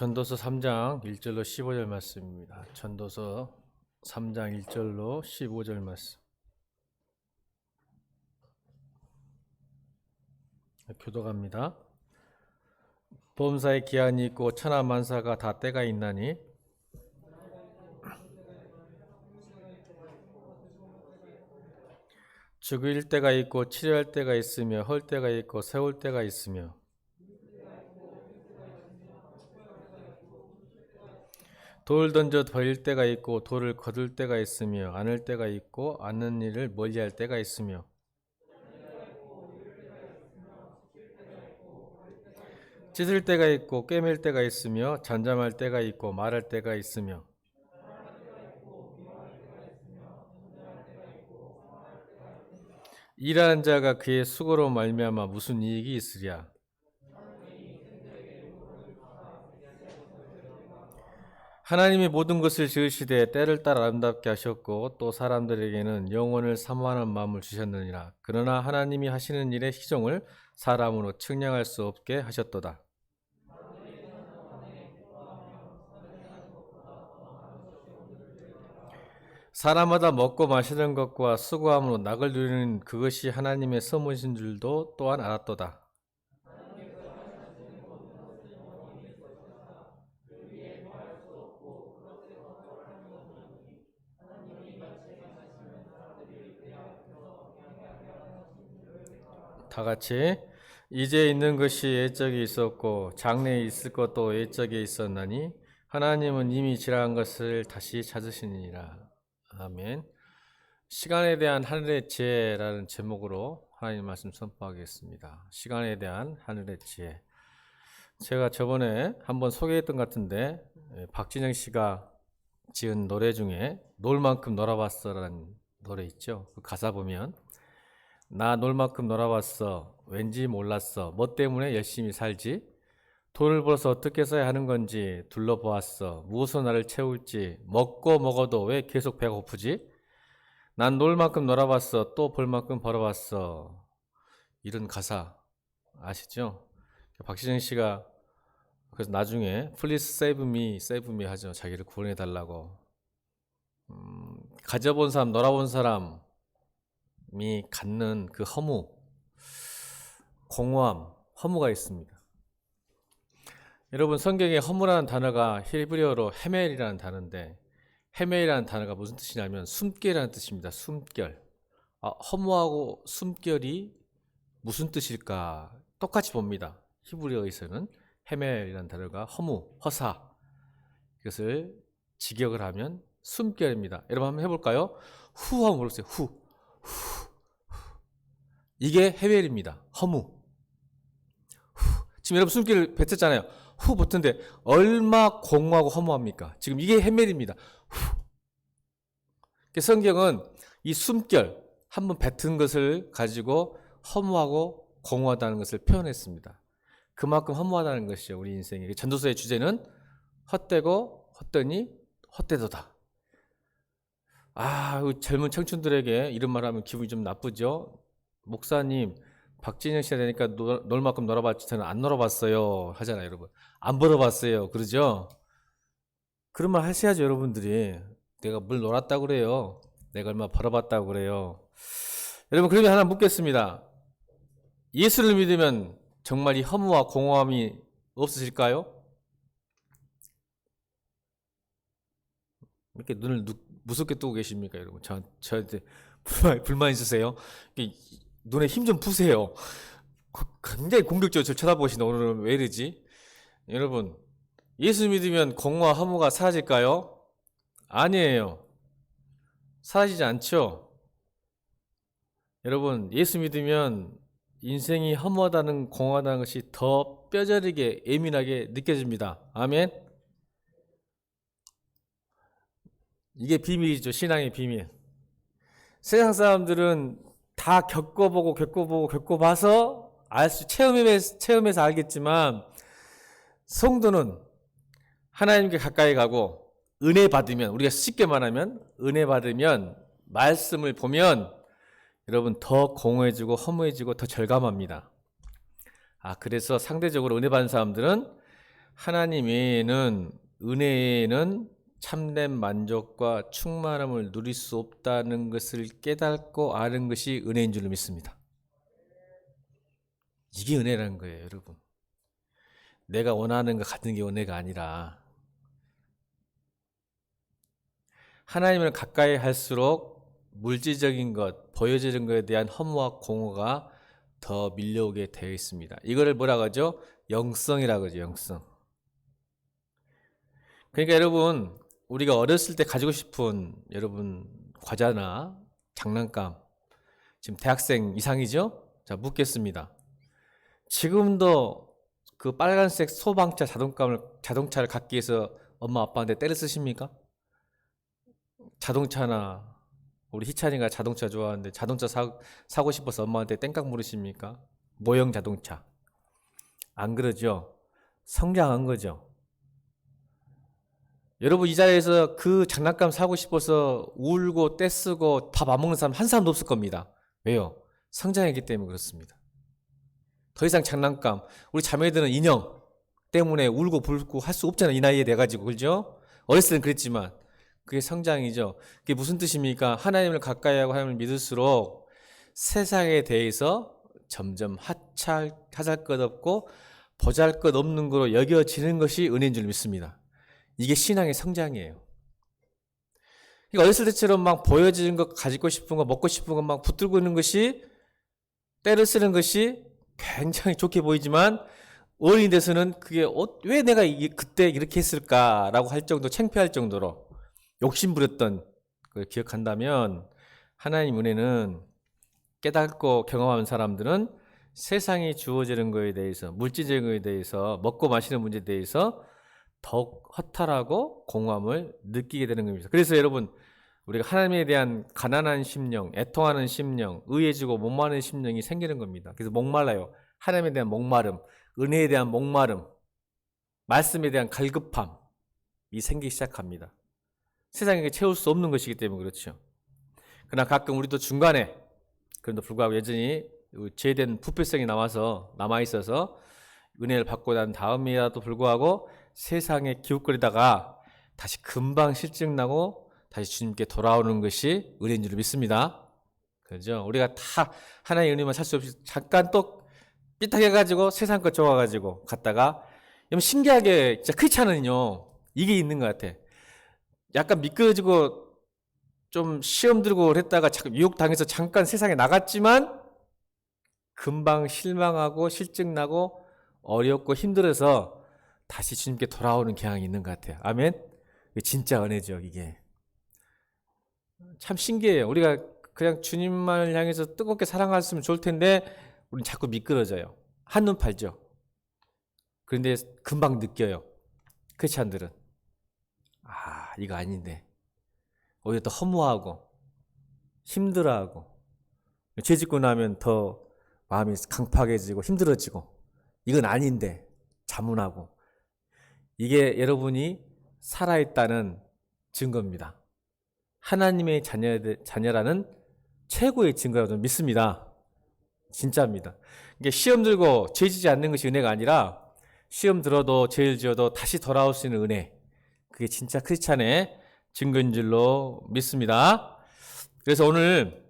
전도서 3장 1절로 15절 말씀입니다. 전도서 3장 1절로 15절 말씀. 교독합니다. 범사에 기한이 있고 천하 만사가 다 때가 있나니 죽일 때가 있고 치료할 때가 있으며 헐 때가 있고 세울 때가 있으며 돌 던져 버릴 때가 있고 돌을 거둘 때가 있으며 안을 때가 있고 안는 일을 멀리할 때가 있으며 찢을 때가 있고 꿰맬 때가 있으며 잠잠할 때가 있고 말할 때가 있으며 일하는 자가 그의 수고로 말미암아 무슨 이익이 있으랴. 하나님이 모든 것을 지으시되 때를 따라 아름답게 하셨고 또 사람들에게는 영원을 사모하는 마음을 주셨느니라. 그러나 하나님이 하시는 일의 희종을 사람으로 측량할 수 없게 하셨도다. 사람마다 먹고 마시는 것과 수고함으로 낙을 누리는 그것이 하나님의 선물이신 줄도 또한 알았도다. 다 같이 이제 있는 것이 옛적에 있었고 장래에 있을 것도 옛적에 있었나니 하나님은 이미 지나간 것을 다시 찾으시니라. 아멘. 시간에 대한 하늘의 지혜라는 제목으로 하나님 말씀 선포하겠습니다. 시간에 대한 하늘의 지혜. 제가 저번에 한번 소개했던 것 같은데 박진영 씨가 지은 노래 중에 놀 만큼 놀아봤어라는 노래 있죠. 그 가사 보면 나 놀 만큼 놀아봤어. 왠지 몰랐어. 뭐 때문에 열심히 살지? 돈을 벌어서 어떻게 써야 하는 건지 둘러보았어. 무엇으로 나를 채울지. 먹고 먹어도 왜 계속 배가 고프지? 난 놀 만큼 놀아봤어. 또 벌 만큼 벌어봤어. 이런 가사 아시죠? 박시정 씨가 그래서 나중에 Please save me 하죠. 자기를 구원해달라고. 가져본 사람, 놀아본 사람 이 갖는 그 허무, 공허함, 허무가 있습니다. 여러분 성경에 허무라는 단어가 히브리어로 헤멜이라는 단어인데 헤멜이라는 단어가 무슨 뜻이냐면 숨결이라는 뜻입니다. 숨결. 허무하고 숨결이 무슨 뜻일까? 똑같이 봅니다. 히브리어에서는 헤멜이라는 단어가 허무, 허사 이것을 직역을 하면 숨결입니다. 여러분 한번 해볼까요? 후 한번 물어보세요. 후. 이게 헤멜입니다. 허무. 지금 여러분 숨기를 뱉었잖아요. 후 붙은데 얼마 공허하고 허무합니까? 지금 이게 헤멜입니다. 성경은 이 숨결 한번 뱉은 것을 가지고 허무하고 공허하다는 것을 표현했습니다. 그만큼 허무하다는 것이죠. 우리 인생에. 전도서의 주제는 헛되고 헛되니 헛되도다. 젊은 청춘들에게 이런 말 하면 기분이 좀 나쁘죠. 목사님 박진영 씨가 되니까 놀 만큼 놀아봤지 저는 안 놀아봤어요 하잖아요. 여러분 안 벌어봤어요 그러죠. 그런 말 하셔야죠. 여러분들이 내가 뭘 놀았다고 그래요, 내가 얼마 벌어봤다고 그래요. 여러분 그러면 하나 묻겠습니다. 예수를 믿으면 정말 이 허무와 공허함이 없으실까요? 이렇게 눈을 무섭게 뜨고 계십니까? 여러분 저한테 불만 있으세요? 눈에 힘 좀 푸세요. 굉장히 공격적으로 저를 쳐다보시네. 오늘은 왜 이러지? 여러분 예수 믿으면 공허와 허무가 사라질까요? 아니에요. 사라지지 않죠. 여러분 예수 믿으면 인생이 허무하다는 공허하다는 것이 더 뼈저리게 예민하게 느껴집니다. 아멘. 이게 비밀이죠. 신앙의 비밀. 세상 사람들은 다 겪어봐서 체험해서 알겠지만 성도는 하나님께 가까이 가고 은혜 받으면, 우리가 쉽게 말하면 은혜 받으면 말씀을 보면 여러분 더 공허해지고 허무해지고 더 절감합니다. 그래서 상대적으로 은혜 받은 사람들은 하나님 외에는 은혜에는 참된 만족과 충만함을 누릴 수 없다는 것을 깨닫고 아는 것이 은혜인 줄 믿습니다. 이게 은혜라는 거예요, 여러분. 내가 원하는 것 같은 게 은혜가 아니라 하나님을 가까이 할수록 물질적인 것, 보여지는 것에 대한 허무와 공허가 더 밀려오게 되어 있습니다. 이거를 뭐라고 하죠? 영성이라고 하죠, 영성. 그러니까 여러분, 우리가 어렸을 때 가지고 싶은 여러분 과자나 장난감, 지금 대학생 이상이죠? 자, 묻겠습니다. 지금도 그 빨간색 소방차 자동차를 갖기 위해서 엄마 아빠한테 때를 쓰십니까? 자동차나 우리 희찬이가 자동차 좋아하는데 자동차 사고 싶어서 엄마한테 땡깡 물으십니까? 모형 자동차. 안 그러죠? 성장한 거죠. 여러분 이 자리에서 그 장난감 사고 싶어서 울고 떼쓰고 밥 안 먹는 사람 한 사람도 없을 겁니다. 왜요? 성장했기 때문에 그렇습니다. 더 이상 장난감, 우리 자매들은 인형 때문에 울고 불고 할 수 없잖아요. 이 나이에 돼가지고, 그죠? 어렸을 땐 그랬지만 그게 성장이죠. 그게 무슨 뜻입니까? 하나님을 가까이 하고 하나님을 믿을수록 세상에 대해서 점점 하잘것없고 보잘것없는 거로 여겨지는 것이 은혜인 줄 믿습니다. 이게 신앙의 성장이에요. 그러니까 어렸을 때처럼 막 보여지는 것, 가지고 싶은 거, 먹고 싶은 거 막 붙들고 있는 것이, 때를 쓰는 것이 굉장히 좋게 보이지만 어른이 돼서는 그게 왜 내가 그때 이렇게 했을까라고 할 정도, 창피할 정도로 욕심부렸던 걸 기억한다면, 하나님 은혜는 깨닫고 경험하는 사람들은 세상이 주어지는 것에 대해서, 물질적인 것에 대해서, 먹고 마시는 문제에 대해서 더욱 허탈하고 공허함을 느끼게 되는 겁니다. 그래서 여러분, 우리가 하나님에 대한 가난한 심령, 애통하는 심령, 의해지고 목마른 심령이 생기는 겁니다. 그래서 목말라요. 하나님에 대한 목마름, 은혜에 대한 목마름, 말씀에 대한 갈급함이 생기기 시작합니다. 세상에 채울 수 없는 것이기 때문에 그렇죠. 그러나 가끔 우리도 중간에, 그런데도 불구하고 여전히 죄된 부패성이 남아있어서 은혜를 받고 난 다음이라도 불구하고 세상에 기웃거리다가 다시 금방 실증나고 다시 주님께 돌아오는 것이 은혜인 줄 믿습니다. 그죠? 우리가 다 하나의 은혜만 살 수 없이 잠깐 또 삐딱해가지고 세상 것 좋아가지고 갔다가, 여러분 신기하게 진짜 크리스찬은요 이게 있는 것 같아. 약간 미끄러지고 좀 시험 들고 그랬다가 유혹당해서 잠깐 세상에 나갔지만 금방 실망하고 실증나고 어렵고 힘들어서 다시 주님께 돌아오는 경향이 있는 것 같아요. 아멘? 진짜 은혜죠, 이게. 참 신기해요. 우리가 그냥 주님만을 향해서 뜨겁게 사랑했으면 좋을 텐데 우리는 자꾸 미끄러져요. 한눈 팔죠. 그런데 금방 느껴요. 크리스찬들은 이거 아닌데 오히려 더 허무하고 힘들어하고, 죄 짓고 나면 더 마음이 강팍해지고 힘들어지고, 이건 아닌데 자문하고. 이게 여러분이 살아있다는 증거입니다. 하나님의 자녀라는 최고의 증거라고 저는 믿습니다. 진짜입니다. 이게 시험 들고 죄 지지 않는 것이 은혜가 아니라, 시험 들어도 죄를 지어도 다시 돌아올 수 있는 은혜, 그게 진짜 크리스찬의 증거인 줄로 믿습니다. 그래서 오늘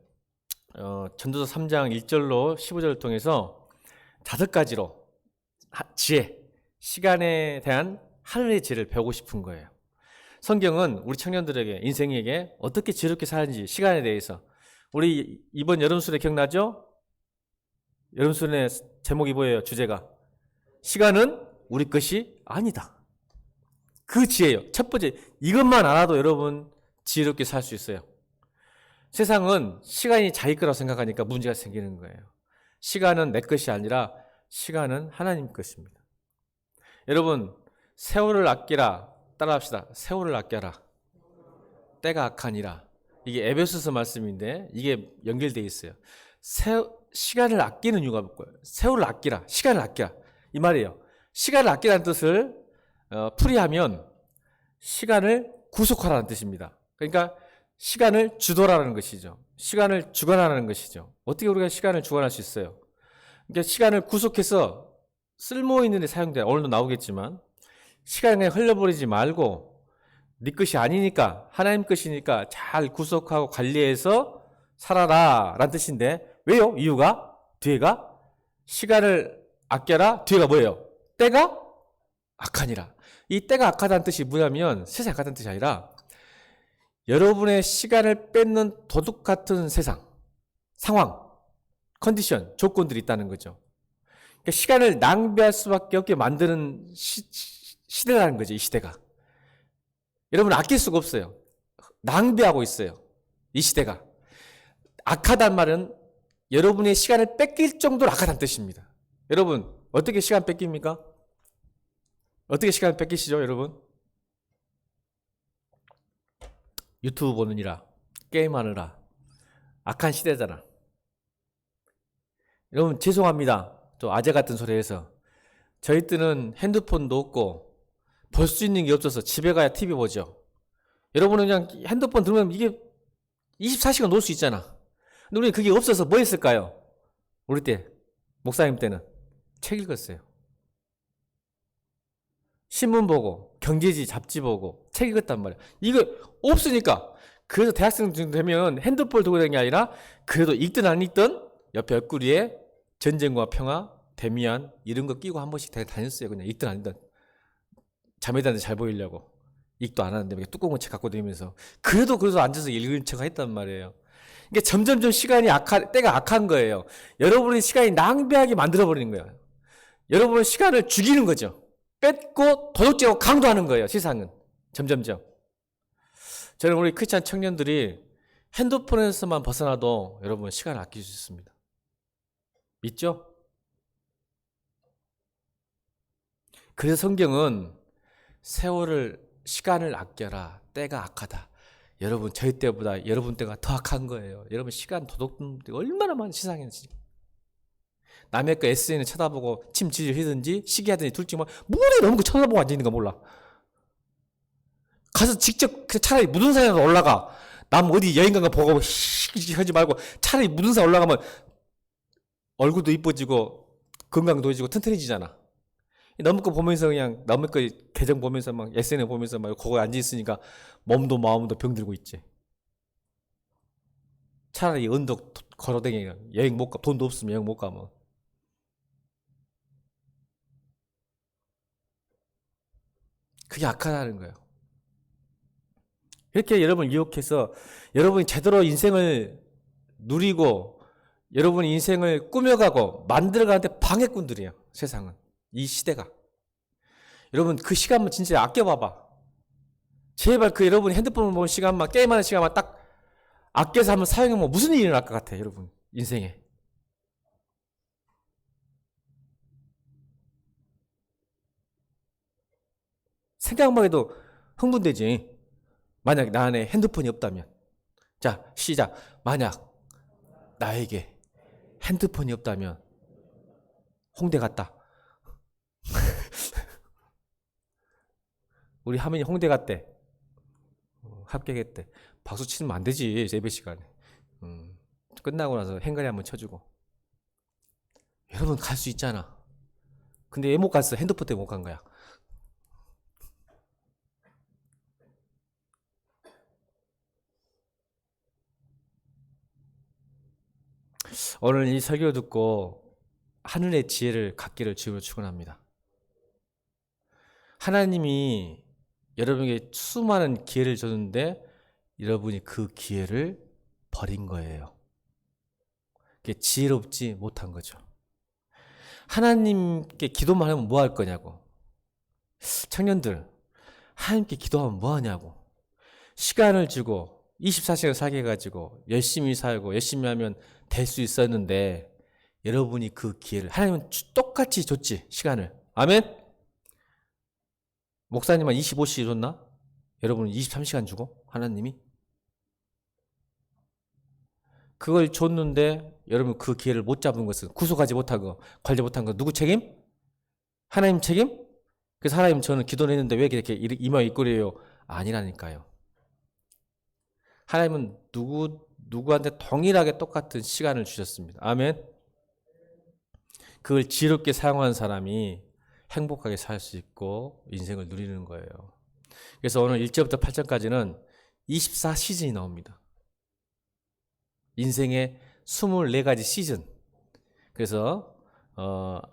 전도서 3장 1절로 15절을 통해서 5가지로 지혜, 시간에 대한 하늘의 지혜를 배우고 싶은 거예요. 성경은 우리 청년들에게, 인생에게 어떻게 지혜롭게 사는지, 시간에 대해서. 우리 이번 여름수련회 기억나죠? 여름수련회 제목이 뭐예요? 주제가 시간은 우리 것이 아니다. 그 지혜예요. 첫 번째, 이것만 알아도 여러분 지혜롭게 살 수 있어요. 세상은 시간이 자기 거라고 생각하니까 문제가 생기는 거예요. 시간은 내 것이 아니라 시간은 하나님 것입니다. 여러분, 세월을 아끼라, 따라합시다. 세월을 아껴라, 때가 악하니라. 이게 에베소서 말씀인데 이게 연결되어 있어요. 시간을 아끼는 이유가 뭐예요? 세월을 아끼라, 시간을 아끼라, 이 말이에요. 시간을 아끼라는 뜻을 풀이하면 시간을 구속하라는 뜻입니다. 그러니까 시간을 주도라는 것이죠. 시간을 주관하라는 것이죠. 어떻게 우리가 시간을 주관할 수 있어요? 그러니까 시간을 구속해서 쓸모 있는 데 사용돼요. 오늘도 나오겠지만 시간이 그냥 흘려버리지 말고 네 것이 아니니까 하나님 것이니까 잘 구속하고 관리해서 살아라 라는 뜻인데 왜요? 이유가 뒤에가 시간을 아껴라. 뒤에가 뭐예요? 때가 악하니라. 이 때가 악하다는 뜻이 뭐냐면 세상이 악하다는 뜻이 아니라 여러분의 시간을 뺏는 도둑 같은 세상, 상황, 컨디션, 조건들이 있다는 거죠. 그러니까 시간을 낭비할 수밖에 없게 만드는 시대라는 거죠. 이 시대가. 여러분 아낄 수가 없어요. 낭비하고 있어요. 이 시대가. 악하단 말은 여러분의 시간을 뺏길 정도로 악하다는 뜻입니다. 여러분 어떻게 시간 뺏깁니까? 어떻게 시간 뺏기시죠 여러분? 유튜브 보느니라 게임하느라 악한 시대잖아. 여러분 죄송합니다. 또 아재 같은 소리 해서 저희 때는 핸드폰도 없고 볼 수 있는 게 없어서 집에 가야 TV 보죠. 여러분은 그냥 핸드폰 들으면 이게 24시간 놀 수 있잖아. 근데 우리는 그게 없어서 뭐 했을까요? 우리 때 목사님 때는 책 읽었어요. 신문 보고 경제지 잡지 보고 책 읽었단 말이야. 이거 없으니까. 그래서 대학생 되면 핸드폰을 들고 다니는 게 아니라 그래도 읽든 안 읽든 옆에 옆구리에 전쟁과 평화, 데미안 이런 거 끼고 한 번씩 다녔어요. 그냥 읽든 안 읽든. 자매들한테 잘 보이려고. 읽도 안 하는데 두꺼운 책 갖고 다니면서 그래도 앉아서 읽은 척 했단 말이에요. 이게 점점점 시간이 때가 악한 거예요. 여러분의 시간이 낭비하게 만들어버리는 거예요. 여러분의 시간을 죽이는 거죠. 뺏고 도둑질하고 강도하는 거예요. 세상은. 점점점. 저는 우리 크리스찬 청년들이 핸드폰에서만 벗어나도 여러분 시간을 아낄 수 있습니다. 믿죠? 그래서 성경은 시간을 아껴라. 때가 악하다. 여러분 저희 때보다 여러분 때가 더 악한 거예요. 여러분 시간 도둑놈들 얼마나 많은 세상에 지금. 남의 거 SNS 쳐다보고 침 지지하든지 시기하든지 둘 중에 물에 너무 쳐다보고 앉아있는 거 몰라. 가서 직접 차라리 무등산에 올라가. 남 어디 여행 간 거 보고 하지 말고 차라리 무등산 올라가면 얼굴도 이뻐지고 건강도 좋아지고 튼튼해지잖아. 남의 거 보면서 그냥 남의 거 계정 보면서 막 SNS 보면서 막 거기 앉아있으니까 몸도 마음도 병들고 있지. 차라리 언덕 걸어다니니까 여행 못 가. 돈도 없으면 여행 못 가면. 그게 악하다는 거예요. 이렇게 여러분을 유혹해서 여러분이 제대로 인생을 누리고 여러분 인생을 꾸며가고 만들어가는데 방해꾼들이에요. 세상은. 이 시대가. 여러분 그 시간만 진짜 아껴봐봐. 제발 그 여러분 핸드폰을 보는 시간만 게임하는 시간만 딱 아껴서 한번 사용해보면 무슨 일이 일어날 것 같아 여러분 인생에. 생각만 해도 흥분되지. 만약 나 안에 핸드폰이 없다면. 자 시작. 만약 나에게 핸드폰이 없다면 홍대 갔다. 우리 하민이 홍대 갔대. 합격했대. 박수 치면 안 되지 예배 시간에. 끝나고 나서 행가리 한번 쳐주고. 여러분 갈 수 있잖아. 근데 왜 못 갔어? 핸드폰 때문에 못 간 거야. 오늘 이 설교 듣고 하늘의 지혜를 갖기를 주로 축원합니다. 하나님이 여러분에게 수많은 기회를 줬는데 여러분이 그 기회를 버린 거예요. 그게 지혜롭지 못한 거죠. 하나님께 기도만 하면 뭐 할 거냐고. 청년들 하나님께 기도하면 뭐 하냐고. 시간을 주고 24시간 살게 해가지고 열심히 살고 열심히 하면 될 수 있었는데 여러분이 그 기회를 하나님은 똑같이 줬지. 시간을. 아멘. 목사님은 25시간 줬나? 여러분은 23시간 주고 하나님이 그걸 줬는데 여러분 그 기회를 못 잡은 것은 구속하지 못한 거, 관리 못한 거 누구 책임? 하나님 책임? 그래서 하나님 저는 기도를 했는데 왜 이렇게 이마 이꼴이에요? 아니라니까요. 하나님은 누구한테 동일하게 똑같은 시간을 주셨습니다. 아멘. 그걸 지혜롭게 사용한 사람이 행복하게 살 수 있고 인생을 누리는 거예요. 그래서 오늘 1절부터 8절까지는 24시즌이 나옵니다. 인생의 24가지 시즌. 그래서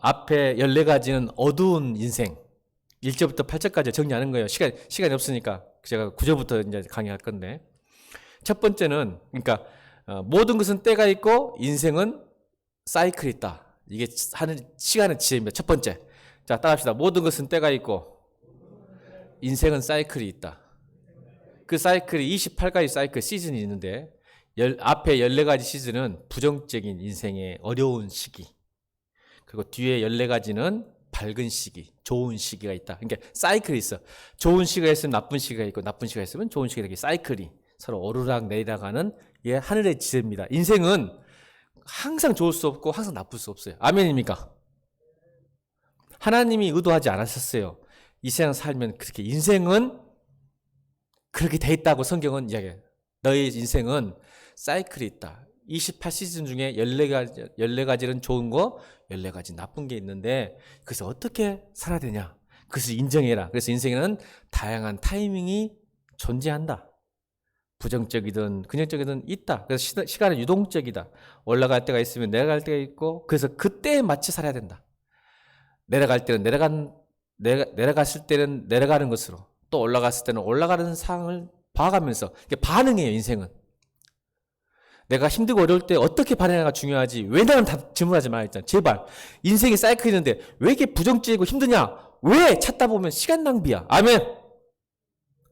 앞에 14가지는 어두운 인생. 1절부터 8절까지 정리하는 거예요. 시간이 없으니까 제가 9절부터 이제 강의할 건데. 첫 번째는 그러니까 모든 것은 때가 있고 인생은 사이클이 있다. 이게 하는 시간의 지혜입니다. 첫 번째. 자, 따라합시다. 모든 것은 때가 있고 인생은 사이클이 있다. 그 사이클이 28가지 사이클 시즌이 있는데 앞에 14가지 시즌은 부정적인 인생의 어려운 시기. 그리고 뒤에 14가지는 밝은 시기, 좋은 시기가 있다. 그러니까 사이클이 있어. 좋은 시기가 있으면 나쁜 시기가 있고 나쁜 시기가 있으면 좋은 시기가 있고 사이클이 서로 오르락 내리락하는 게 하늘의 지혜입니다. 인생은 항상 좋을 수 없고 항상 나쁠 수 없어요. 아멘입니까? 하나님이 의도하지 않으셨어요. 이 세상 살면 그렇게 인생은 그렇게 돼 있다고 성경은 이야기해요. 너의 인생은 사이클이 있다. 28시즌 중에 14가지는 좋은 거, 14가지 나쁜 게 있는데 그래서 어떻게 살아야 되냐? 그것을 인정해라. 그래서 인생에는 다양한 타이밍이 존재한다. 부정적이든 긍정적이든 있다. 그래서 시간은 유동적이다. 올라갈 때가 있으면 내려갈 때가 있고 그래서 그때에 맞춰 살아야 된다. 내려갈 때는 내려갔을 때는 내려가는 것으로 또 올라갔을 때는 올라가는 상황을 봐가면서 반응해요. 인생은. 내가 힘들고 어려울 때 어떻게 반응하가 중요하지. 왜 나는 다 질문하지 마 했잖아. 제발. 인생이 사이클이는데 왜 이렇게 부정적이고 힘드냐. 왜 찾다 보면 시간 낭비야. 아멘.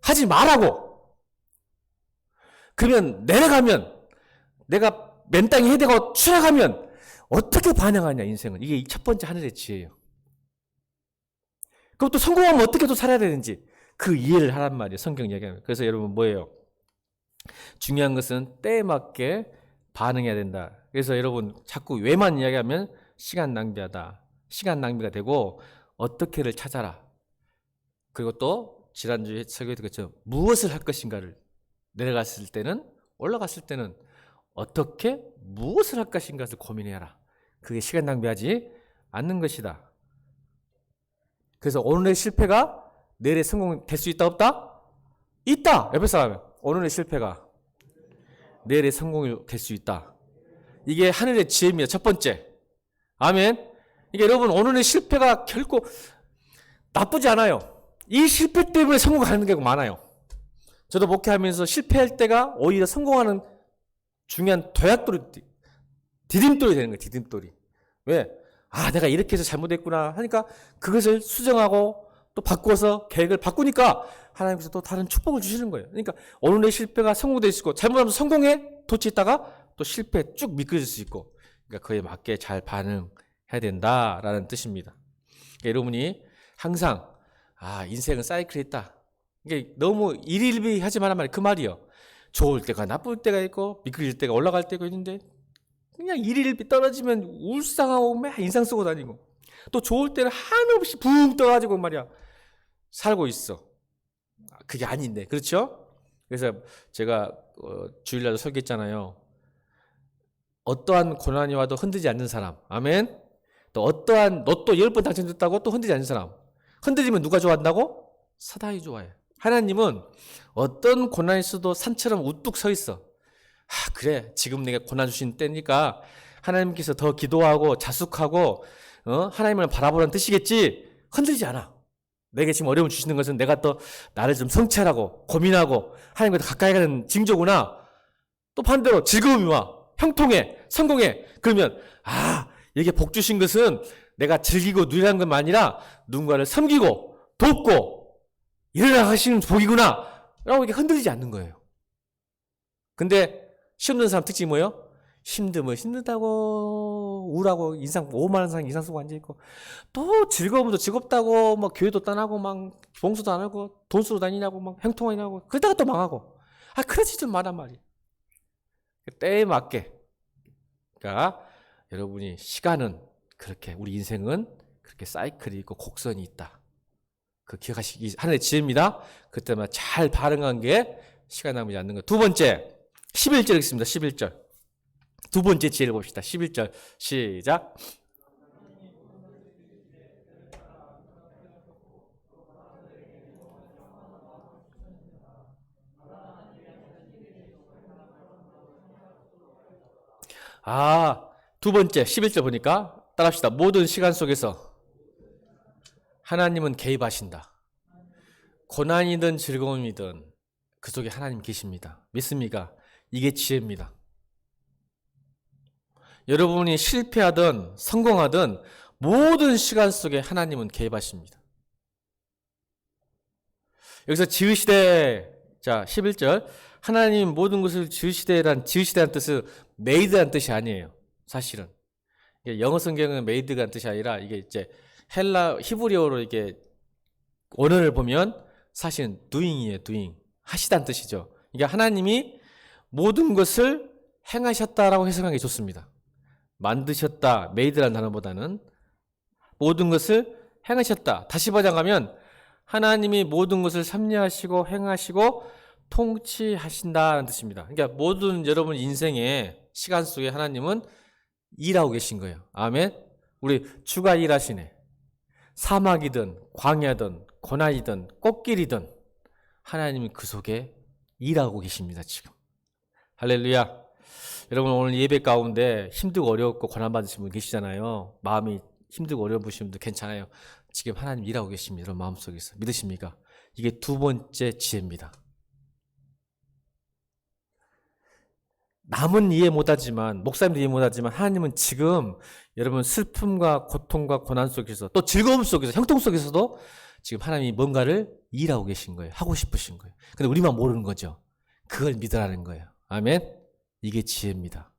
하지 말라고. 그러면 내려가면 내가 맨 땅에 헤대고 추락하면 어떻게 반응하냐. 인생은. 이게 첫 번째 하늘의 지혜예요. 그럼 또 성공하면 어떻게 또 살아야 되는지 그 이해를 하란 말이에요. 성경 이야기하면. 그래서 여러분 뭐예요? 중요한 것은 때에 맞게 반응해야 된다. 그래서 여러분 자꾸 왜만 이야기하면 시간 낭비하다. 시간 낭비가 되고 어떻게를 찾아라. 그리고 또 지난주에 설교했던 것처럼 무엇을 할 것인가를 내려갔을 때는 올라갔을 때는 어떻게 무엇을 할 것인가를 고민해라. 그게 시간 낭비하지 않는 것이다. 그래서 오늘의 실패가 내일의 성공이 될 수 있다 없다? 있다. 옆에 사람 오늘의 실패가 내일의 성공이 될 수 있다. 이게 하늘의 지혜입니다. 첫 번째. 아멘. 이게 여러분 오늘의 실패가 결코 나쁘지 않아요. 이 실패 때문에 성공하는 경우가 많아요. 저도 목회하면서 실패할 때가 오히려 성공하는 중요한 도약돌이 디딤돌이 되는 거예요. 디딤돌이. 왜? 내가 이렇게 해서 잘못했구나 하니까 그것을 수정하고 또 바꿔서 계획을 바꾸니까 하나님께서 또 다른 축복을 주시는 거예요. 그러니까 오늘의 실패가 성공될 수 있고 잘못하면 성공에 도취했다가 또 실패에 쭉 미끄러질 수 있고 그러니까 그에 맞게 잘 반응해야 된다라는 뜻입니다. 그러니까 여러분이 항상 인생은 사이클이 있다. 이게 너무 일일비 하지 말란 말이에요. 그 말이요. 좋을 때가 나쁠 때가 있고 미끄러질 때가 올라갈 때가 있는데 그냥 일일비 떨어지면 울상하고 막 인상 쓰고 다니고 또 좋을 때는 한없이 붕 떠가지고 말이야 살고 있어. 그게 아닌데 그렇죠? 그래서 제가 주일날도 설교했잖아요. 어떠한 고난이 와도 흔들리지 않는 사람. 아멘. 또 어떠한 로또 10번 당첨됐다고 또 흔들리지 않는 사람. 흔들리면 누가 좋아한다고? 사단이 좋아해. 하나님은 어떤 고난이 있어도 산처럼 우뚝 서 있어. 그래 지금 내가 고난 주신 때니까 하나님께서 더 기도하고 자숙하고 하나님을 바라보라는 뜻이겠지. 흔들리지 않아. 내게 지금 어려움 주시는 것은 내가 또 나를 좀 성찰하고 고민하고 하나님과 더 가까이 가는 징조구나. 또 반대로 즐거움이 와. 형통해. 성공해. 그러면 이게 복 주신 것은 내가 즐기고 누리라는 것만 아니라 누군가를 섬기고 돕고 일어나 하시는 복이구나 라고 이렇게 흔들리지 않는 거예요. 근데 시험 드는 사람 특징이 뭐예요? 힘들면 힘들다고 우울하고 인상 오만한 사람 인상 쓰고 앉아있고 또 즐거우면 즐겁다고 막 교회도 떠나고 막 봉수도 안 하고 돈 쓰러 다니냐고 막 행통하냐고 그러다가 또 망하고 그러지들 말란 말이에요. 때에 맞게 그러니까 여러분이 시간은 그렇게 우리 인생은 그렇게 사이클이 있고 곡선이 있다. 그 기억하시기 하나의 지혜입니다. 그때만 잘 반응한 게 시간 낭비지 않는 거. 두 번째 11절 읽습니다. 11절. 두 번째 지혜를 봅시다. 11절 시작. 두 번째 11절 보니까 따라합시다. 모든 시간 속에서 하나님은 개입하신다. 고난이든 즐거움이든 그 속에 하나님 계십니다. 믿습니까? 이게 지혜입니다. 여러분이 실패하든 성공하든 모든 시간 속에 하나님은 개입하십니다. 여기서 지으시되, 자 11절 하나님 모든 것을 지으시되란 뜻은 메이드란 뜻이 아니에요. 사실은 영어 성경은 메이드가 뜻이 아니라 이게 이제 헬라 히브리어로 이게 원어를 보면 사실은 doing이에요. doing. 하시다는 뜻이죠. 그러니까 하나님이 모든 것을 행하셨다라고 해석하는 게 좋습니다. 만드셨다, made라는 단어보다는 모든 것을 행하셨다. 다시 번역하면 하나님이 모든 것을 섭리하시고 행하시고 통치하신다는 뜻입니다. 그러니까 모든 여러분 인생의 시간 속에 하나님은 일하고 계신 거예요. 아멘. 우리 주가 일하시네. 사막이든 광야든 고난이든 꽃길이든 하나님은 그 속에 일하고 계십니다. 지금. 할렐루야. 여러분 오늘 예배 가운데 힘들고 어렵고 고난받으신 분 계시잖아요. 마음이 힘들고 어려우신 분도 괜찮아요. 지금 하나님 일하고 계십니다. 여러분 마음속에서. 믿으십니까? 이게 두 번째 지혜입니다. 남은 이해 못하지만 목사님도 이해 못하지만 하나님은 지금 여러분 슬픔과 고통과 고난 속에서 또 즐거움 속에서 형통 속에서도 지금 하나님이 뭔가를 일하고 계신 거예요. 하고 싶으신 거예요. 근데 우리만 모르는 거죠. 그걸 믿으라는 거예요. 아멘. 이게 지혜입니다.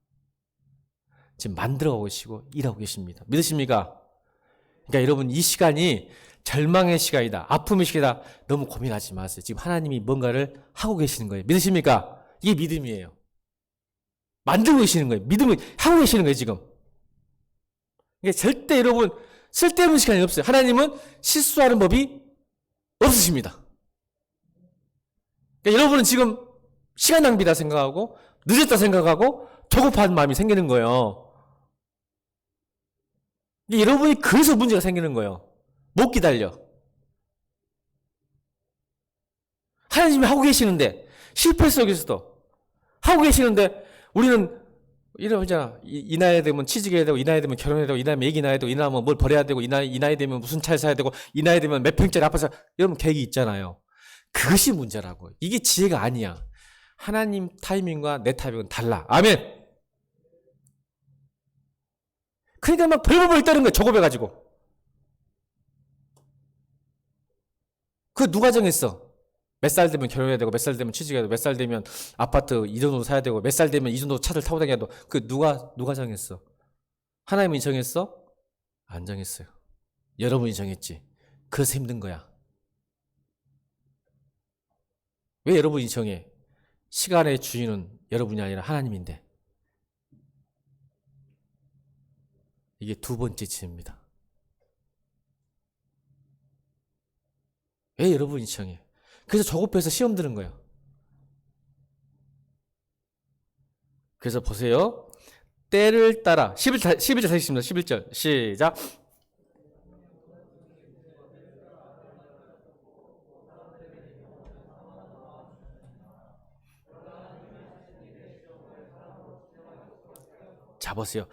지금 만들어 오시고 일하고 계십니다. 믿으십니까? 그러니까 여러분 이 시간이 절망의 시간이다. 아픔의 시간이다. 너무 고민하지 마세요. 지금 하나님이 뭔가를 하고 계시는 거예요. 믿으십니까? 이게 믿음이에요. 만들고 계시는 거예요. 믿음을 하고 계시는 거예요, 지금. 그러니까 절대 여러분 쓸데없는 시간이 없어요. 하나님은 실수하는 법이 없으십니다. 그러니까 여러분은 지금 시간 낭비다 생각하고 늦었다 생각하고 조급한 마음이 생기는 거예요. 여러분이 그래서 문제가 생기는 거예요. 못 기다려. 하나님이 하고 계시는데 실패 속에서도 하고 계시는데 우리는 이러잖아. 이 나이 되면 취직해야 되고 이 나이 되면 결혼해야 되고 이 나이 되면 애기 낳아야 되고 이 나이 되면 뭘 버려야 되고 이 나이 되면 무슨 차를 사야 되고 이 나이 되면 몇 평짜리 아파트 여러분 계획이 있잖아요. 그것이 문제라고. 이게 지혜가 아니야. 하나님 타이밍과 내 타이밍은 달라. 아멘. 그러니까 막 벌벌벌 떠는 거야. 조급해가지고. 그거 누가 정했어? 몇 살 되면 결혼해야 되고 몇 살 되면 취직해야 되고 몇 살 되면 아파트 이 정도 사야 되고 몇 살 되면 이 정도 차를 타고 다녀야 되고 그 누가 정했어? 하나님이 정했어? 안 정했어요. 여러분이 정했지. 그래서 힘든 거야. 왜 여러분이 정해? 시간의 주인은 여러분이 아니라 하나님인데. 이게 두 번째 지혜입니다. 왜 여러분이 정해? 그래서 조급해서 시험 드는 거예요. 그래서 보세요. 때를 따라 11절 다시겠습니다. 11절 시작. 자 보세요.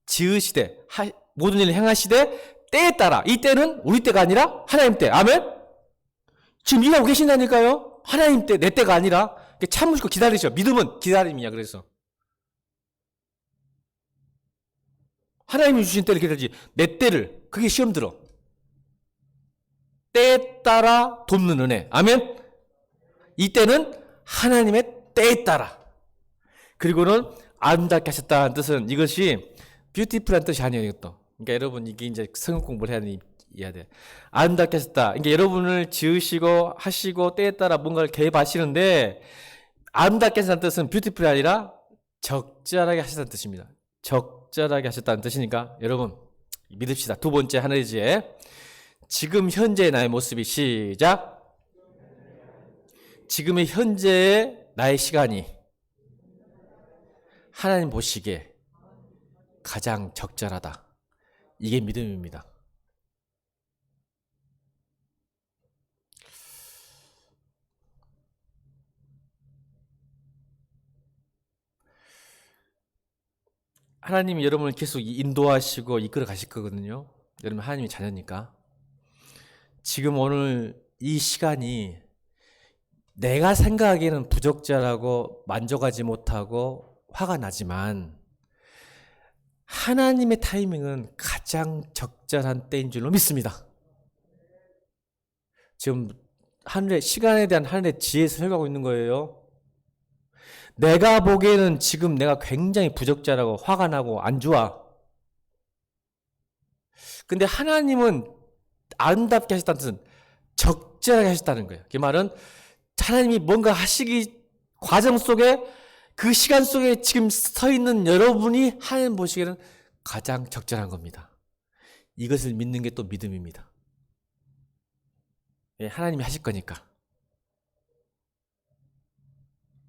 지으시되 모든 일을 행하시되 때에 따라 이 때는 우리 때가 아니라 하나님 때. 아멘. 지금 일하고 계신다니까요. 하나님 때 내 때가 아니라 참으시고 기다리죠. 믿음은 기다림이야. 그래서 하나님이 주신 때를 기다리지 내 때를 그게 시험 들어. 때에 따라 돕는 은혜. 아멘. 이 때는 하나님의 때에 따라. 그리고는 아름답게 하셨다는 뜻은 이것이 뷰티풀한 뜻이 아니에요. 이것도. 그러니까 여러분 이게 이제 성경 공부를 해야 돼. 아름답게 하셨다. 그러니까 여러분을 지으시고 하시고 때에 따라 뭔가를 개입하시는데 아름답게 하셨다는 뜻은 뷰티풀이 아니라 적절하게 하셨다는 뜻입니다. 적절하게 하셨다는 뜻이니까 여러분 믿읍시다. 두 번째 하늘의 지혜. 지금 현재의 나의 모습이 시작. 지금의 현재의 나의 시간이 하나님 보시기에 가장 적절하다. 이게 믿음입니다. 하나님이 여러분을 계속 인도하시고 이끌어 가실 거거든요. 여러분 하나님의 자녀니까. 지금 오늘 이 시간이 내가 생각하기에는 부적절하고 만족하지 못하고 화가 나지만 하나님의 타이밍은 가장 적절한 때인 줄로 믿습니다. 지금 하늘의 시간에 대한 하늘의 지혜에서 설교하고 있는 거예요. 내가 보기에는 지금 내가 굉장히 부적절하고 화가 나고 안 좋아. 근데 하나님은 아름답게 하셨다는 뜻은 적절하게 하셨다는 거예요. 그 말은 하나님이 뭔가 하시기 과정 속에 그 시간 속에 지금 서 있는 여러분이 하나님 보시기에는 가장 적절한 겁니다. 이것을 믿는 게 또 믿음입니다. 예, 하나님이 하실 거니까.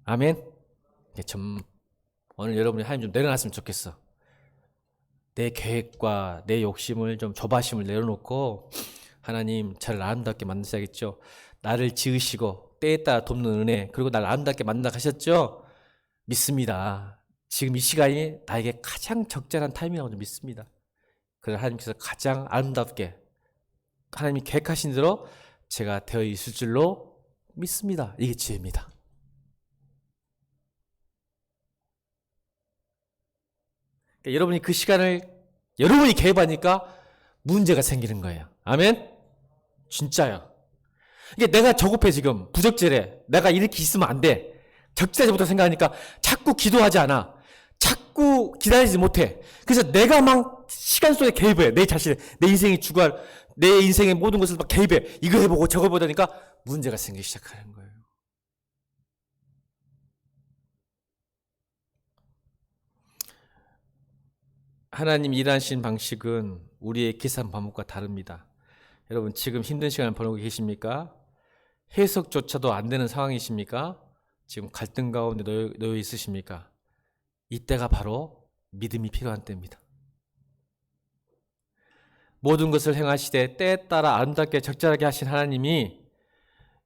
아멘. 예, 오늘 여러분이 하나님 좀 내려놨으면 좋겠어. 내 계획과 내 욕심을 좀 조바심을 내려놓고 하나님 저를 아름답게 만드셔야겠죠. 나를 지으시고 때에 따라 돕는 은혜 그리고 나를 아름답게 만나 가셨죠. 믿습니다. 지금 이 시간이 나에게 가장 적절한 타이밍이라고 믿습니다. 그래서 하나님께서 가장 아름답게 하나님이 계획하신 대로 제가 되어 있을 줄로 믿습니다. 이게 지혜입니다. 그러니까 여러분이 그 시간을 여러분이 개입하니까 문제가 생기는 거예요. 아멘? 진짜요. 이게 내가 저급해 지금 부적절해. 내가 이렇게 있으면 안 돼. 적절하지 못하고 생각하니까 자꾸 기도하지 않아. 자꾸 기다리지 못해. 그래서 내가 막 시간 속에 개입해. 내 자신, 내 인생이 주관, 내 인생의 모든 것을 막 개입해. 이거 해보고 저거 보다니까 문제가 생기기 시작하는 거예요. 하나님 일하신 방식은 우리의 계산 방법과 다릅니다. 여러분 지금 힘든 시간을 보내고 계십니까? 해석조차도 안 되는 상황이십니까? 지금 갈등 가운데 놓여 있으십니까? 이때가 바로 믿음이 필요한 때입니다. 모든 것을 행하시되 때에 따라 아름답게 적절하게 하신 하나님이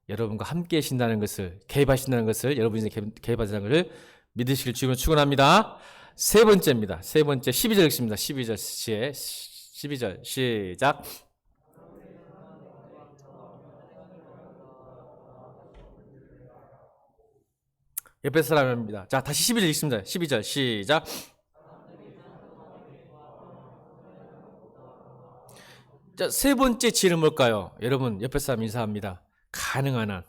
여러분과 함께 계신다는 것을, 개입하신다는 것을, 여러분이 개입하신다는 것을 믿으시길 주님으로 축원합니다. 세 번째입니다. 세 번째 12절 읽습니다. 12절 시작. 옆에 사람입니다. 자, 다시 12절 읽습니다. 12절 시작. 자, 세 번째 지혜는 뭘까요? 여러분, 옆에 사람 인사합니다. 가능한 한,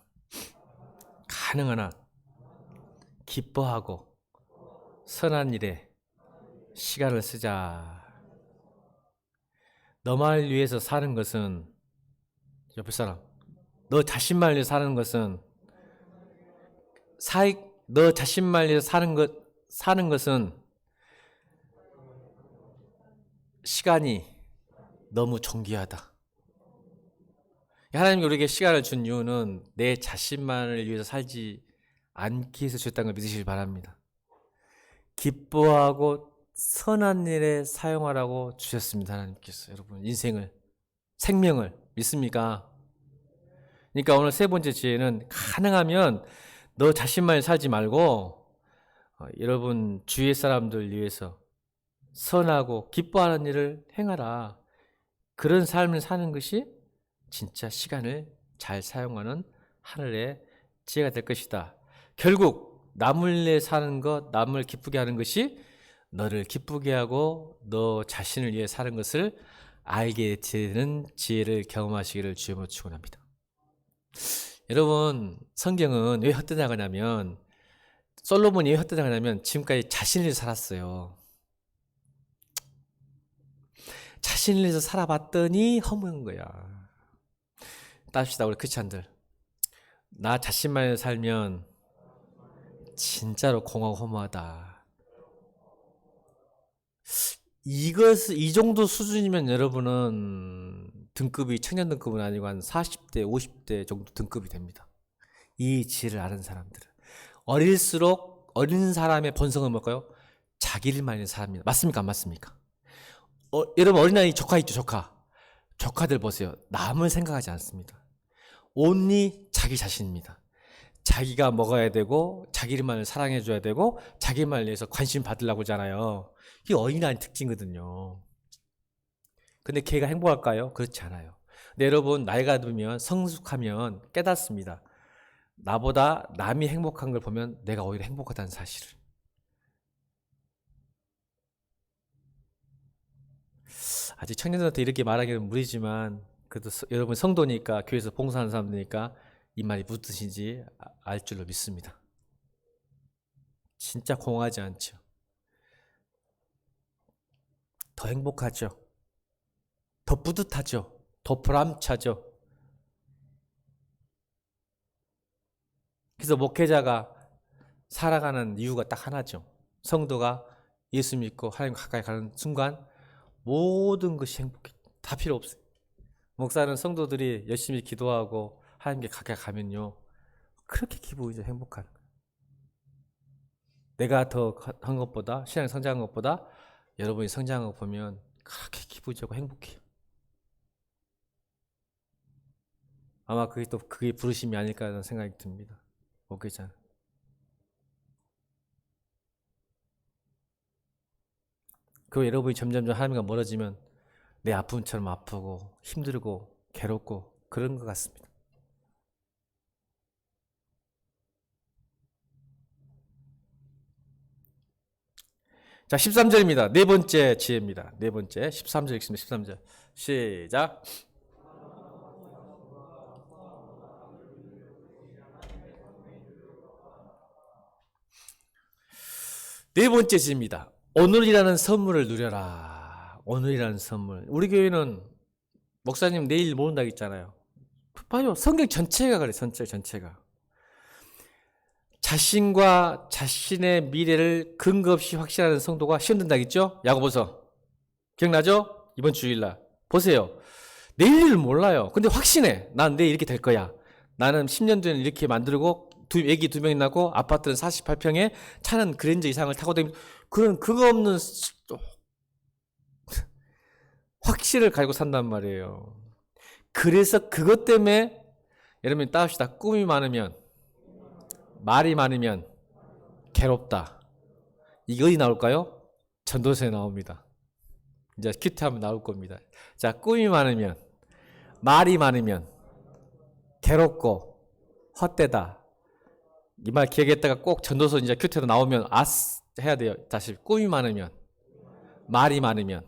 기뻐하고 선한 일에 시간을 쓰자. 너만을 위해서 사는 것은, 옆에 사람, 너 자신만을 위해서 사는 것은, 너 자신만을 위해서 사는 것은 시간이 너무 존귀하다. 하나님이 우리에게 시간을 준 이유는 내 자신만을 위해서 살지 않기 위해서 주셨다는 걸 믿으시길 바랍니다. 기뻐하고 선한 일에 사용하라고 주셨습니다. 하나님께서 여러분 인생을, 생명을 믿습니까? 그러니까 오늘 세 번째 지혜는 가능하면 너 자신만을 살지 말고 여러분 주위의 사람들 위해서 선하고 기뻐하는 일을 행하라. 그런 삶을 사는 것이 진짜 시간을 잘 사용하는 하늘의 지혜가 될 것이다. 결국 남을 위해 사는 것, 남을 기쁘게 하는 것이 너를 기쁘게 하고 너 자신을 위해 사는 것을 알게 되는 지혜를 경험하시기를 주님으로 축원합니다. 여러분 성경은 왜 헛되나가냐면 솔로몬이 왜 헛되나가냐면 지금까지 자신을 위해 살았어요. 자신을 위해서 살아봤더니 허무한 거야. 따집시다 우리 크리스찬들. 나 자신만 살면 진짜로 공허하고 허무하다. 이 정도 수준이면 여러분은 등급이 청년 등급은 아니고 한 40대 50대 정도 등급이 됩니다. 이 지혜를 아는 사람들은 어릴수록 어린 사람의 본성은 뭘까요? 자기를 위한 사람입니다. 맞습니까? 안 맞습니까? 여러분 어린아이 조카 있죠? 조카들 보세요. 남을 생각하지 않습니다. 온리 자기 자신입니다. 자기가 먹어야 되고 자기만을 사랑해줘야 되고 자기만을 위해서 관심 받으려고 하잖아요. 이게 어린아이 특징이거든요. 근데 걔가 행복할까요? 그렇지 않아요. 근데 여러분 나이가 들면 성숙하면 깨닫습니다. 나보다 남이 행복한 걸 보면 내가 오히려 행복하다는 사실을. 아직 청년들한테 이렇게 말하기는 무리지만 그래도 여러분 성도니까 교회에서 봉사하는 사람들이니까 이 말이 무슨 뜻인지 알 줄로 믿습니다. 진짜 공허하지 않죠. 더 행복하죠. 더 뿌듯하죠. 더 보람차죠. 그래서 목회자가 살아가는 이유가 딱 하나죠. 성도가 예수 믿고 하나님 가까이 가는 순간 모든 것이 행복해. 다 필요 없어요. 목사는 성도들이 열심히 기도하고 하나님께 가까이 가면요. 그렇게 기분이 행복한 거예요. 내가 더 한 것보다, 신앙 성장한 것보다 여러분이 성장한 거 보면 그렇게 기분이 좋고 행복해요. 아마 그게 또 그게 부르심이 아닐까라는 생각이 듭니다. 목회자. 그 여러분이 점점 하나님과 멀어지면 내 아픔처럼 아프고 힘들고 괴롭고 그런 것 같습니다. 자, 13절입니다. 네 번째 지혜입니다. 네 번째 13절 읽습니다. 13절 시작. 네 번째 지혜입니다. 오늘이라는 선물을 누려라. 오늘이라는 선물. 우리 교회는 목사님 내일 모른다고 했잖아요. 봐요. 성경 전체가 그래. 전체가. 자신과 자신의 미래를 근거 없이 확신하는 성도가 시험 든다고 했죠? 야고보서. 기억나죠? 이번 주일날. 보세요. 내일을 몰라요. 근데 확신해. 난 내일 이렇게 될 거야. 나는 10년 전에 이렇게 만들고 애기 2명이 나고 아파트는 48평에 차는 그랜저 이상을 타고 다니면 그런 그거 없는 확신을 가지고 산단 말이에요. 그래서 그것 때문에 여러분 따봅시다. 꿈이 많으면 말이 많으면 괴롭다. 이게 어디 나올까요? 전도서에 나옵니다. 이제 큐티하면 나올 겁니다. 자, 꿈이 많으면 말이 많으면 괴롭고 헛되다. 이 말 기억했다가 꼭 전도서 이제 큐티로 나오면 아스 해야 돼요. 다시 꿈이 많으면 말이 많으면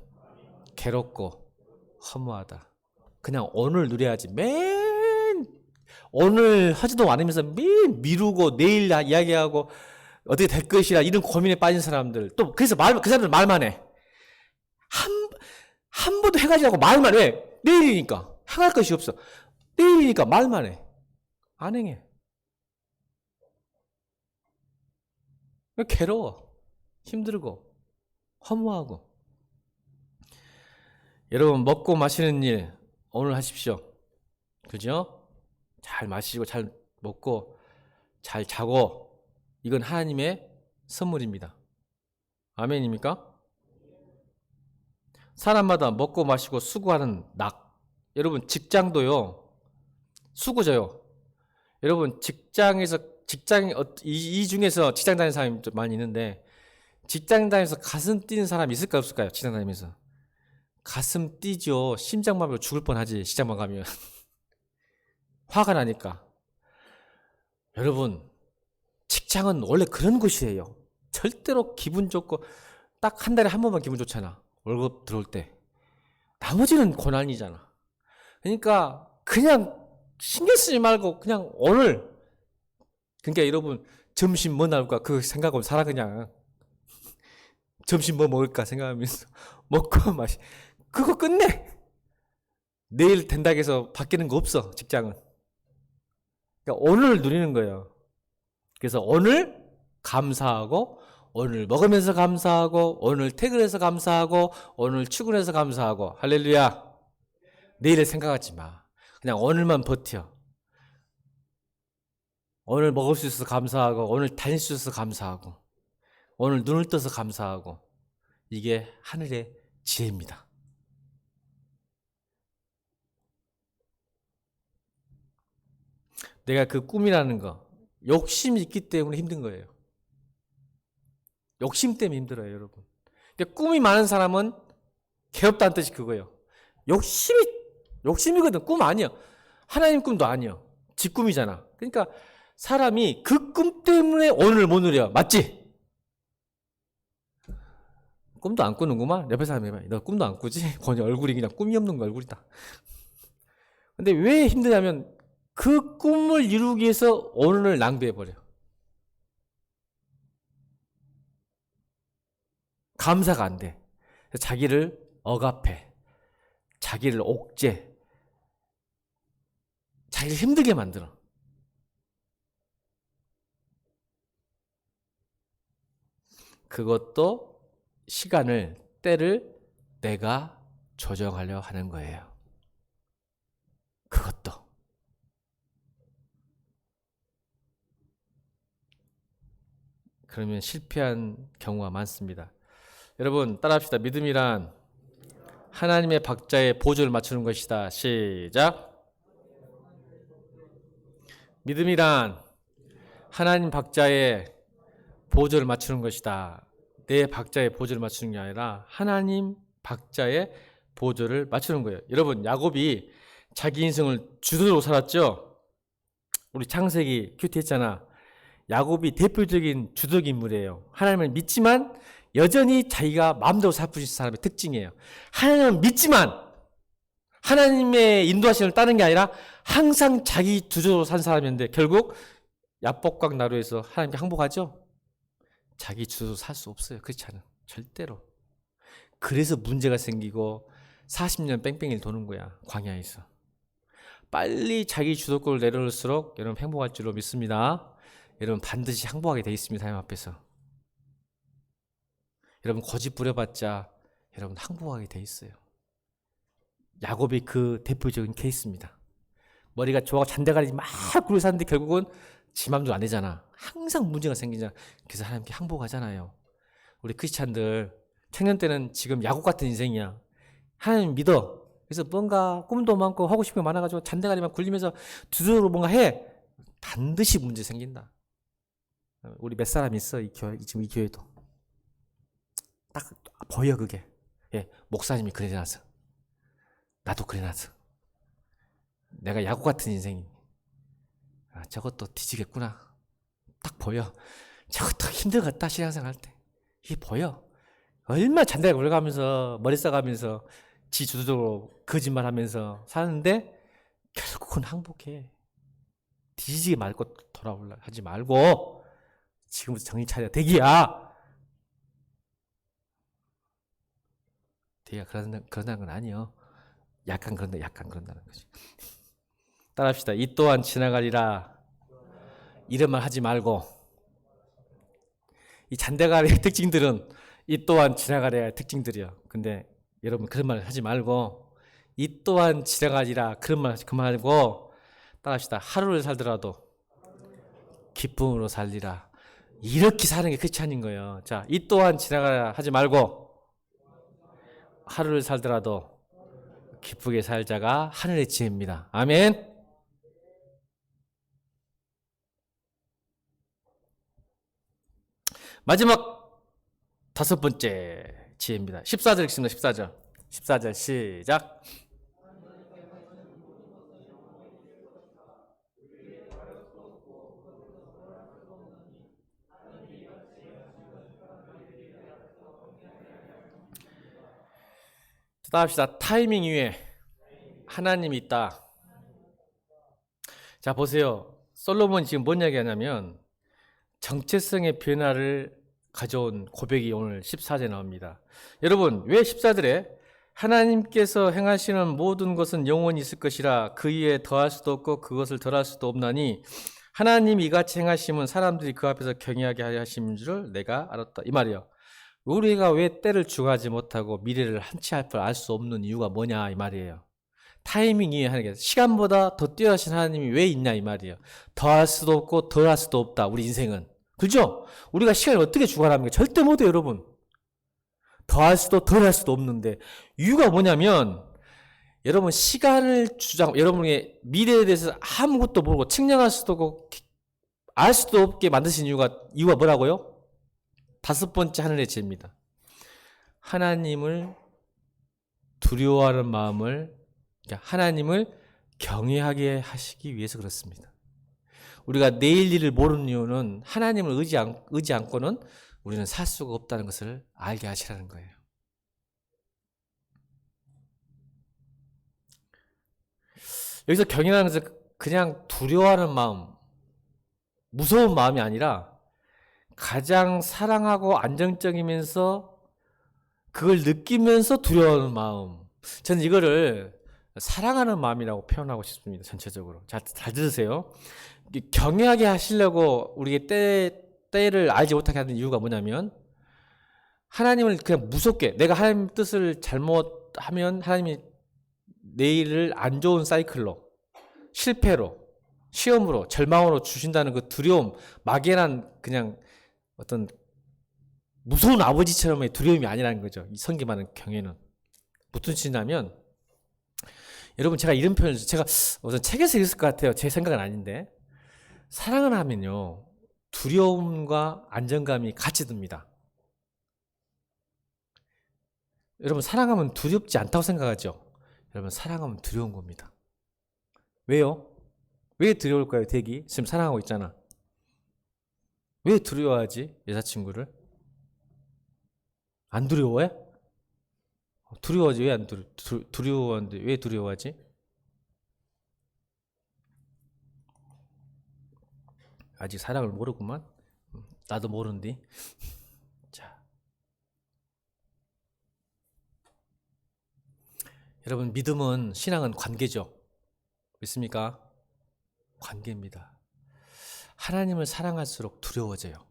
괴롭고 허무하다. 그냥 오늘 누려야지. 맨 오늘 하지도 않으면서 매일 미루고 내일 이야기하고 어떻게 될 것이라 이런 고민에 빠진 사람들. 또 그래서 그 사람들 말만 해. 한 번도 해가지 않고 말만 해. 내일이니까 행할 것이 없어. 내일이니까 말만 해. 안 행해. 괴로워. 힘들고 허무하고. 여러분 먹고 마시는 일 오늘 하십시오. 그죠? 잘 마시고 잘 먹고 잘 자고 이건 하나님의 선물입니다. 아멘입니까? 사람마다 먹고 마시고 수고하는 낙. 여러분 직장도요. 수고져요. 여러분 직장에서 이 중에서 직장 다니는 사람이 많이 있는데 직장 다니면서 가슴 뛰는 사람이 있을까 없을까요? 직장 다니면서 가슴 뛰죠. 심장마비로 죽을 뻔하지. 직장만 가면 화가 나니까. 여러분 직장은 원래 그런 곳이에요. 절대로 기분 좋고 딱 한 달에 한 번만 기분 좋잖아. 월급 들어올 때. 나머지는 고난이잖아. 그러니까 그냥 신경 쓰지 말고 그냥 오늘 그러니까 여러분 점심 뭐 나올까 그거 생각하고 살아 그냥. 점심 뭐 먹을까 생각하면서 먹고 마시 그거 끝내. 내일 된다고 해서 바뀌는 거 없어 직장은. 그러니까 오늘 누리는 거예요. 그래서 오늘 감사하고 오늘 먹으면서 감사하고 오늘 퇴근해서 감사하고 오늘 출근해서 감사하고 할렐루야. 내일을 생각하지 마. 그냥 오늘만 버텨. 오늘 먹을 수 있어서 감사하고 오늘 다닐 수 있어서 감사하고 오늘 눈을 떠서 감사하고 이게 하늘의 지혜입니다. 내가 그 꿈이라는 거 욕심이 있기 때문에 힘든 거예요. 욕심 때문에 힘들어요, 여러분. 근데 꿈이 많은 사람은 괴롭다는 뜻이 그거예요. 욕심이거든. 꿈 아니야. 하나님 꿈도 아니야. 지 꿈이잖아. 그러니까 사람이 그 꿈 때문에 오늘을 못 누려. 맞지? 꿈도 안 꾸는구만. 옆에 사람 해봐. 너 꿈도 안 꾸지? 본인 얼굴이 그냥 꿈이 없는 거 얼굴이다. 근데 왜 힘드냐면 그 꿈을 이루기 위해서 오늘을 낭비해버려. 감사가 안 돼. 자기를 억압해. 자기를 옥죄. 자기를 힘들게 만들어. 그것도 시간을, 때를 내가 조정하려 하는 거예요. 그것도. 그러면 실패한 경우가 많습니다. 여러분 따라합시다. 믿음이란 하나님의 박자에 보조를 맞추는 것이다. 시작. 믿음이란 하나님 박자에 보조를 맞추는 것이다. 내 박자에 보조를 맞추는 게 아니라 하나님 박자에 보조를 맞추는 거예요. 여러분 야곱이 자기 인생을 주도적으로 살았죠. 우리 창세기 큐티 했잖아. 야곱이 대표적인 주도적 인물이에요. 하나님을 믿지만 여전히 자기가 마음대로 살고 싶은 사람의 특징이에요. 하나님을 믿지만 하나님의 인도하심을 따르는 게 아니라 항상 자기 주도적으로 산 사람인데 결국 야복강 나루에서 하나님께 항복하죠. 자기 주도로 살 수 없어요. 그렇지 않아요. 절대로. 그래서 문제가 생기고 40년 뺑뺑이를 도는 거야. 광야에서. 빨리 자기 주도권을 내려놓을수록 여러분 행복할 줄로 믿습니다. 여러분 반드시 항복하게 돼 있습니다. 하나님 앞에서. 여러분 고집 부려봤자 여러분 항복하게 돼 있어요. 야곱이 그 대표적인 케이스입니다. 머리가 좋아 잔대가리 막 굴려 사는데 결국은 지 맘대로 안 되잖아. 항상 문제가 생기잖아. 그래서 하나님께 항복하잖아요. 우리 크리스찬들 청년 때는 지금 야곱 같은 인생이야. 하나님 믿어. 그래서 뭔가 꿈도 많고 하고 싶은 게 많아가지고 잔대가리만 굴리면서 두드러로 뭔가 해. 반드시 문제 생긴다. 우리 몇 사람 있어 지금 이 교회도. 딱 보여 그게. 예, 목사님이 그래놔서 나도 그래놔서 내가 야구 같은 인생이 저것도 뒤지겠구나. 딱 보여. 저것도 힘들겠다 신앙생활 할 때. 이게 보여. 얼마나 잔다게 올라가면서 머리 싸가면서 지 주도적으로 거짓말하면서 사는데 결국은 항복해. 뒤지게 말고 돌아올라 하지 말고 지금부터 정신 차려. 대기야. 대기가 그런다는 건 아니요. 약간 그런다는 거지. 따라합시다. 이 또한 지나가리라. 이런 말 하지 말고. 이 잔대가리의 특징들은 이 또한 지나가리의 특징들이야. 근데 여러분 그런 말 하지 말고 이 또한 지나가리라 그런 말 그만하고 따라합시다. 하루를 살더라도 기쁨으로 살리라. 이렇게 사는 게 크리스찬인 거예요. 자, 이 또한 지나가리라 하지 말고 하루를 살더라도 기쁘게 살자가 하늘의 지혜입니다. 아멘. 마지막 5번째 지혜입니다. 14절 읽습니다. 14절 시작. 따라합시다. 타이밍 위에 하나님이 있다. 자 보세요. 솔로몬이 지금 뭔 이야기 하냐면 정체성의 변화를 가져온 고백이 오늘 14절에 나옵니다. 여러분 왜 14절에 하나님께서 행하시는 모든 것은 영원히 있을 것이라 그 위에 더할 수도 없고 그것을 덜할 수도 없나니 하나님이 이같이 행하심은 사람들이 그 앞에서 경외하게 하려 하심인 줄을 내가 알았다. 이 말이에요. 우리가 왜 때를 주관하지 못하고 미래를 한치 앞을 알 수 없는 이유가 뭐냐 이 말이에요. 타이밍 이해 하는 게 시간보다 더 뛰어나신 하나님이 왜 있냐 이 말이에요. 더할 수도 없고 덜할 수도 없다. 우리 인생은. 그죠? 우리가 시간을 어떻게 주관합니까? 절대 못해요 여러분. 더할 수도 덜할 수도 없는데 이유가 뭐냐면 여러분 시간을 여러분의 미래에 대해서 아무것도 모르고 측량할 수도 없고 알 수도 없게 만드신 이유가 뭐라고요? 5번째 하늘의 지혜입니다. 하나님을 두려워하는 마음을, 그러니까 하나님을 경외하게 하시기 위해서 그렇습니다. 우리가 내일 일을 모르는 이유는 하나님을 의지 않고는 우리는 살 수가 없다는 것을 알게 하시라는 거예요. 여기서 경외하는 것은 그냥 두려워하는 마음, 무서운 마음이 아니라 가장 사랑하고 안정적이면서 그걸 느끼면서 두려워하는 마음. 저는 이거를 사랑하는 마음이라고 표현하고 싶습니다. 전체적으로. 잘 들으세요. 경외하게 하시려고 우리에게 때를 알지 못하게 하는 이유가 뭐냐면, 하나님을 그냥 무섭게, 내가 하나님 뜻을 잘못하면 하나님이 내일을 안 좋은 사이클로, 실패로, 시험으로, 절망으로 주신다는 그 두려움, 막연한 그냥 어떤 무서운 아버지처럼의 두려움이 아니라는 거죠. 이 성경하는 경외는. 무슨 뜻이냐면, 여러분, 제가 이런 표현을, 제가 어떤 책에서 읽었을 것 같아요. 제 생각은 아닌데. 사랑을 하면요, 두려움과 안정감이 같이 듭니다. 여러분, 사랑하면 두렵지 않다고 생각하죠? 여러분, 사랑하면 두려운 겁니다. 왜요? 왜 두려울까요, 대기? 지금 사랑하고 있잖아. 왜 두려워하지, 여자친구를? 안 두려워해? 두려워하지. 왜 안 두려워하는데 왜 두려워하지? 아직 사랑을 모르구만. 나도 모르는데. 자, 여러분, 믿음은, 신앙은 관계죠. 믿습니까? 관계입니다. 하나님을 사랑할수록 두려워져요.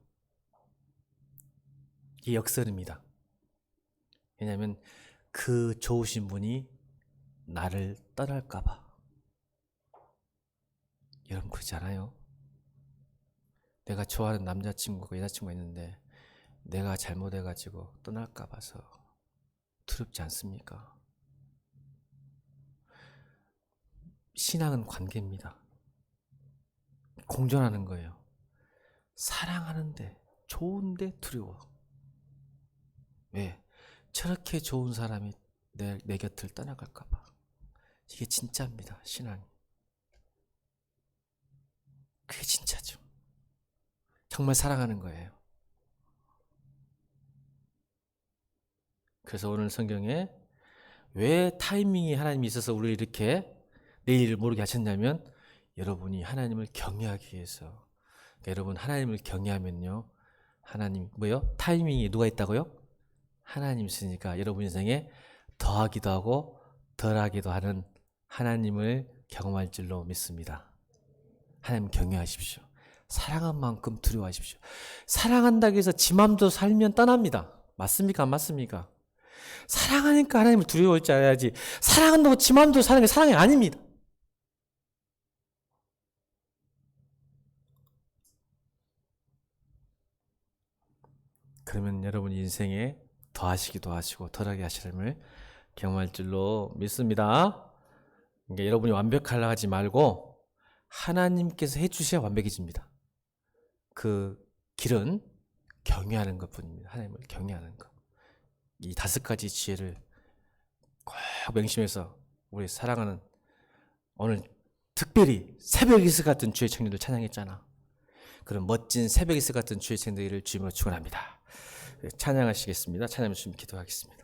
이게 역설입니다. 왜냐하면 그 좋으신 분이 나를 떠날까봐. 여러분, 그렇지 않아요? 내가 좋아하는 남자친구가, 여자친구가 있는데 내가 잘못해가지고 떠날까 봐서 두렵지 않습니까? 신앙은 관계입니다. 공존하는 거예요. 사랑하는데, 좋은데 두려워. 왜? 저렇게 좋은 사람이 내 곁을 떠나갈까 봐. 이게 진짜입니다, 신앙이. 그게 진짜죠. 정말 사랑하는 거예요. 그래서 오늘 성경에 왜 타이밍이 하나님이 있어서 우리를 이렇게 내일을 모르게 하셨냐면, 여러분이 하나님을 경외하기 위해서. 그러니까 여러분, 하나님을 경외하면요, 하나님 뭐요? 타이밍이 누가 있다고요? 하나님 있으니까 여러분 인생에 더하기도 하고 덜하기도 하는 하나님을 경험할 줄로 믿습니다. 하나님 경외하십시오. 사랑한 만큼 두려워하십시오. 사랑한다고 해서 지 맘대로 살면 떠납니다. 맞습니까? 안 맞습니까? 사랑하니까 하나님을 두려워할 줄 알아야지, 사랑한다고 지 맘대로 사는 게 사랑이 아닙니다. 그러면 여러분 인생에 더하시기도 하시고 덜하게 하시름을 경험할 줄로 믿습니다. 그러니까 여러분이 완벽하려 하지 말고 하나님께서 해주셔야 완벽해집니다. 그 길은 경외하는 것뿐입니다. 하나님을 경외하는 것. 이 5가지 지혜를 꼭 명심해서 우리 사랑하는, 오늘 특별히 새벽 이슬 같은 주의 청년들 찬양했잖아. 그런 멋진 새벽 이슬 같은 주의 청년들을 주님으로 축원합니다. 찬양하시겠습니다. 찬양하시면 기도하겠습니다.